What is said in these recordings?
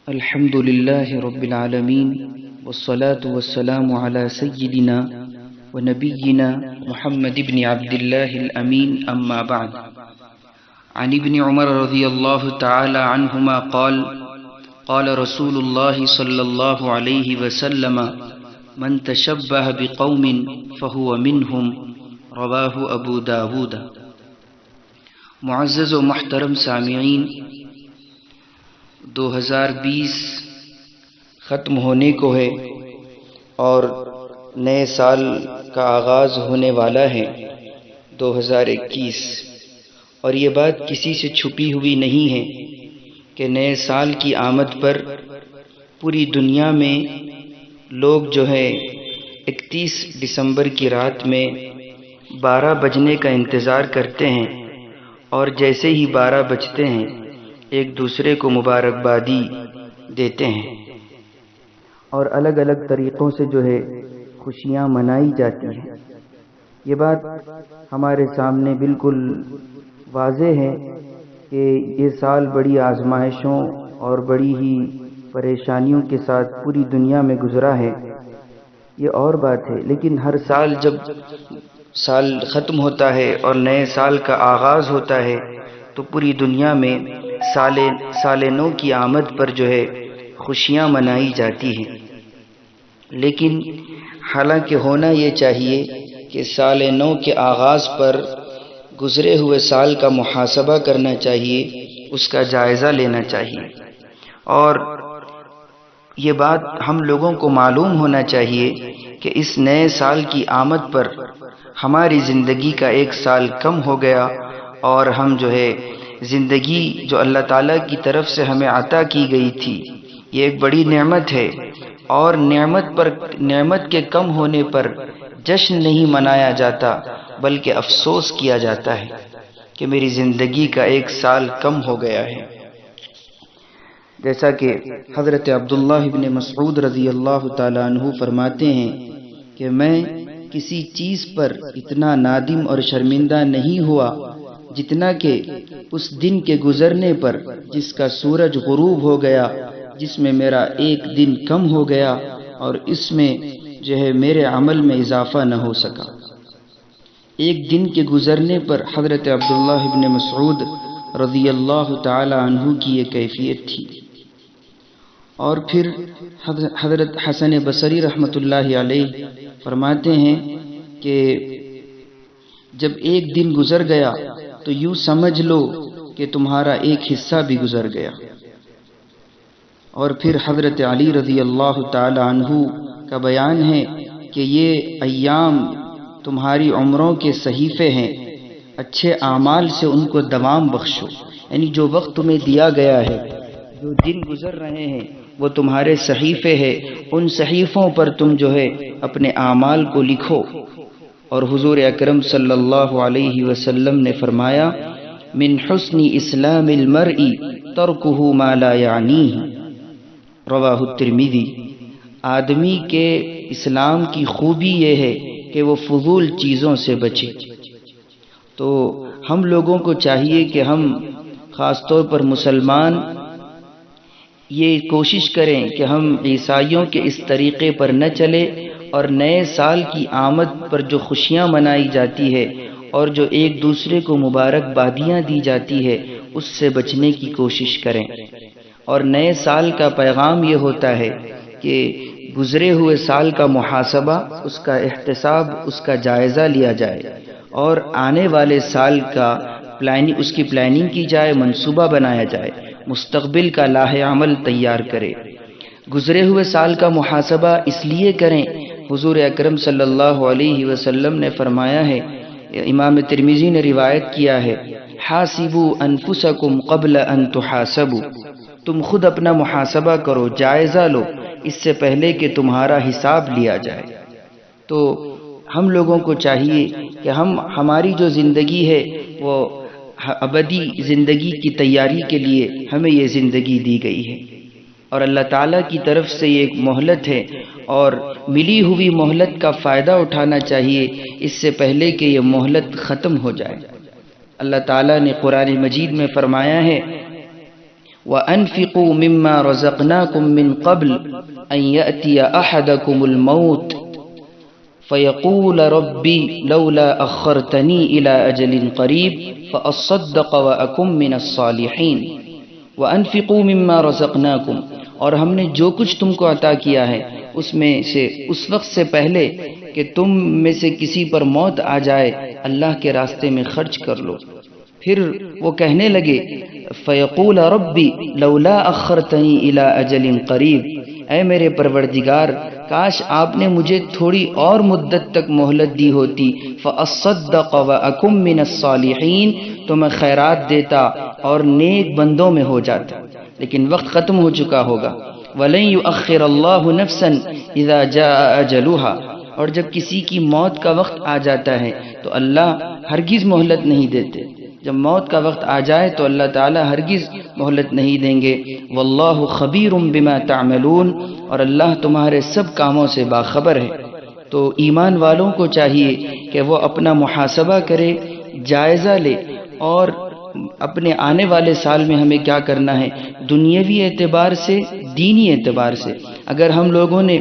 الحمد لله رب العالمين والصلاة والسلام على سيدنا ونبينا محمد بن عبد الله الأمين أما بعد. عن ابن عمر رضي الله تعالى عنهما قال قال رسول الله صلى الله عليه وسلم من تشبه بقوم فهو منهم رواه ابو داود. معزز و محترم سامعین، 2020 ختم ہونے کو ہے اور نئے سال کا آغاز ہونے والا ہے 2021، اور یہ بات کسی سے چھپی ہوئی نہیں ہے کہ نئے سال کی آمد پر پوری دنیا میں لوگ جو ہے 31 دسمبر کی رات میں 12 بجنے کا انتظار کرتے ہیں، اور جیسے ہی 12 بجتے ہیں ایک دوسرے کو مبارکبادی دیتے ہیں، اور الگ الگ طریقوں سے جو ہے خوشیاں منائی جاتی ہیں۔ یہ بات ہمارے سامنے بالکل واضح ہے کہ یہ سال بڑی آزمائشوں اور بڑی ہی پریشانیوں کے ساتھ پوری دنیا میں گزرا ہے، یہ اور بات ہے، لیکن ہر سال جب سال ختم ہوتا ہے اور نئے سال کا آغاز ہوتا ہے تو پوری دنیا میں سال نو کی آمد پر جو ہے خوشیاں منائی جاتی ہیں۔ لیکن حالانکہ ہونا یہ چاہیے کہ سال نو کے آغاز پر گزرے ہوئے سال کا محاسبہ کرنا چاہیے، اس کا جائزہ لینا چاہیے، اور یہ بات ہم لوگوں کو معلوم ہونا چاہیے کہ اس نئے سال کی آمد پر ہماری زندگی کا ایک سال کم ہو گیا، اور ہم جو ہے زندگی جو اللہ تعالیٰ کی طرف سے ہمیں عطا کی گئی تھی، یہ ایک بڑی نعمت ہے، اور نعمت کے کم ہونے پر جشن نہیں منایا جاتا بلکہ افسوس کیا جاتا ہے کہ میری زندگی کا ایک سال کم ہو گیا ہے۔ جیسا کہ حضرت عبداللہ ابن مسعود رضی اللہ تعالیٰ عنہ فرماتے ہیں کہ میں کسی چیز پر اتنا نادم اور شرمندہ نہیں ہوا جتنا کہ اس دن کے گزرنے پر جس کا سورج غروب ہو گیا، جس میں میرا ایک دن کم ہو گیا اور اس میں جو ہے میرے عمل میں اضافہ نہ ہو سکا۔ ایک دن کے گزرنے پر حضرت عبداللہ ابن مسعود رضی اللہ تعالی عنہ کی یہ کیفیت تھی۔ اور پھر حضرت حسن بصری رحمۃ اللہ علیہ فرماتے ہیں کہ جب ایک دن گزر گیا تو یوں سمجھ لو کہ تمہارا ایک حصہ بھی گزر گیا۔ اور پھر حضرت علی رضی اللہ تعالی عنہ کا بیان ہے کہ یہ ایام تمہاری عمروں کے صحیفے ہیں، اچھے اعمال سے ان کو دوام بخشو، یعنی جو وقت تمہیں دیا گیا ہے، جو دن گزر رہے ہیں وہ تمہارے صحیفے ہیں، ان صحیفوں پر تم جو ہے اپنے اعمال کو لکھو۔ اور حضور اکرم صلی اللہ علیہ وسلم نے فرمایا من حسن اسلام المرء ترکہ ما لا یعنیہ، رواہ الترمذی۔ آدمی کے اسلام کی خوبی یہ ہے کہ وہ فضول چیزوں سے بچے۔ تو ہم لوگوں کو چاہیے کہ ہم خاص طور پر مسلمان یہ کوشش کریں کہ ہم عیسائیوں کے اس طریقے پر نہ چلے، اور نئے سال کی آمد پر جو خوشیاں منائی جاتی ہے اور جو ایک دوسرے کو مبارکبادیاں دی جاتی ہے اس سے بچنے کی کوشش کریں۔ اور نئے سال کا پیغام یہ ہوتا ہے کہ گزرے ہوئے سال کا محاسبہ، اس کا احتساب، اس کا جائزہ لیا جائے، اور آنے والے سال کا اس کی پلاننگ کی جائے، منصوبہ بنایا جائے، مستقبل کا لاہ عمل تیار کرے۔ گزرے ہوئے سال کا محاسبہ اس لیے کریں، حضور اکرم صلی اللہ علیہ وسلم نے فرمایا ہے، امام ترمذی نے روایت کیا ہے، حاسبوا انفسکم قبل ان تحاسبوا، تم خود اپنا محاسبہ کرو، جائزہ لو اس سے پہلے کہ تمہارا حساب لیا جائے۔ تو ہم لوگوں کو چاہیے کہ ہماری جو زندگی ہے وہ ابدی زندگی کی تیاری کے لیے ہمیں یہ زندگی دی گئی ہے، اور اللہ تعالیٰ کی طرف سے یہ ایک مہلت ہے، اور ملی ہوئی مہلت کا فائدہ اٹھانا چاہیے اس سے پہلے کہ یہ مہلت ختم ہو جائے۔ اللہ تعالیٰ نے قرآن مجید میں فرمایا ہے وَأَنفِقُوا مِمَّا رَزَقْنَاكُم مِّن قَبْلِ أَن يَأْتِيَ أَحَدَكُمُ الْمَوْتُ فَيَقُولَ رَبِّ لَوْلَا أَخَّرْتَنِي إِلَىٰ أَجَلٍ قَرِيبٍ فَأَصَّدَّقَ وَأَكُن مِّنَ الصَّالِحِينَ وَأَنفِقُوا مِمَّا رَزَقْنَاكُم، اور ہم نے جو کچھ تم کو عطا کیا ہے اس میں سے اس وقت سے پہلے کہ تم میں سے کسی پر موت آ جائے اللہ کے راستے میں خرچ کر لو۔ پھر وہ کہنے لگے فیقول ربی لولا اخرتنی الی اجل قریب، اے میرے پروردگار کاش آپ نے مجھے تھوڑی اور مدت تک مہلت دی ہوتی، فاصدق واکم من الصالحین، تو میں خیرات دیتا اور نیک بندوں میں ہو جاتا، لیکن وقت ختم ہو چکا ہوگا۔ وَلَن يُؤَخِّرَ اللَّهُ نَفْسًا إِذَا جَاءَ أَجَلُهَا، اور جب کسی کی موت کا وقت آ جاتا ہے تو اللہ ہرگز مہلت نہیں دیتے، جب موت کا وقت آ جائے تو اللہ تعالی ہرگز مہلت نہیں دیں گے۔ واللہ خبیر بما تعملون، اور اللہ تمہارے سب کاموں سے باخبر ہے۔ تو ایمان والوں کو چاہیے کہ وہ اپنا محاسبہ کرے، جائزہ لے، اور اپنے آنے والے سال میں ہمیں کیا کرنا ہے، دنیاوی اعتبار سے، دینی اعتبار سے۔ اگر ہم لوگوں نے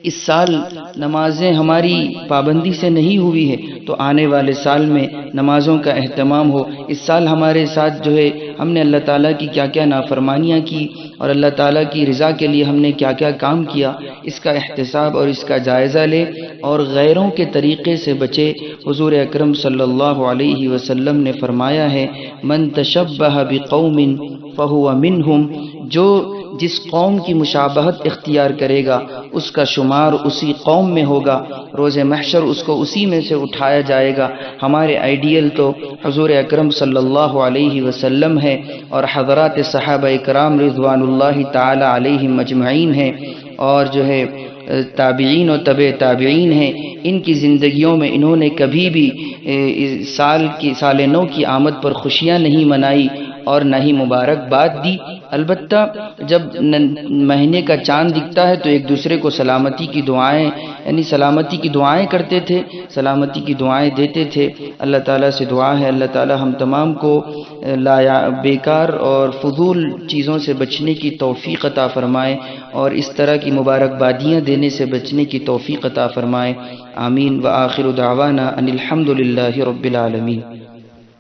اس سال نمازیں ہماری پابندی سے نہیں ہوئی ہے تو آنے والے سال میں نمازوں کا اہتمام ہو۔ اس سال ہمارے ساتھ جو ہے ہم نے اللہ تعالیٰ کی کیا کیا نافرمانیاں کی اور اللہ تعالیٰ کی رضا کے لیے ہم نے کیا کیا کام کیا، اس کا احتساب اور اس کا جائزہ لے اور غیروں کے طریقے سے بچے۔ حضور اکرم صلی اللہ علیہ وسلم نے فرمایا ہے من تشبہ بقوم فہو منہم، جو جس قوم کی مشابہت اختیار کرے گا اس کا شمار اسی قوم میں ہوگا، روز محشر اس کو اسی میں سے اٹھایا جائے گا۔ ہمارے آئیڈیل تو حضور اکرم صلی اللہ علیہ وسلم ہے اور حضرات صحابہ کرام رضوان اللہ تعالی علیہم اجمعین ہیں، اور جو ہے تابعین و تبع تابعین ہیں۔ ان کی زندگیوں میں انہوں نے کبھی بھی سال نو کی آمد پر خوشیاں نہیں منائی اور نہ ہی مبارکباد دی۔ البتہ جب مہینے کا چاند دکھتا ہے تو ایک دوسرے کو سلامتی کی دعائیں، یعنی سلامتی کی دعائیں کرتے تھے، سلامتی کی دعائیں دیتے تھے۔ اللہ تعالیٰ سے دعا ہے اللہ تعالیٰ ہم تمام کو بیکار اور فضول چیزوں سے بچنے کی توفیق عطا فرمائے اور اس طرح کی مبارکبادیاں دینے سے بچنے کی توفیق عطا فرمائے۔ آمین۔ وآخر دعوانا ان الحمد للہ رب العالمین۔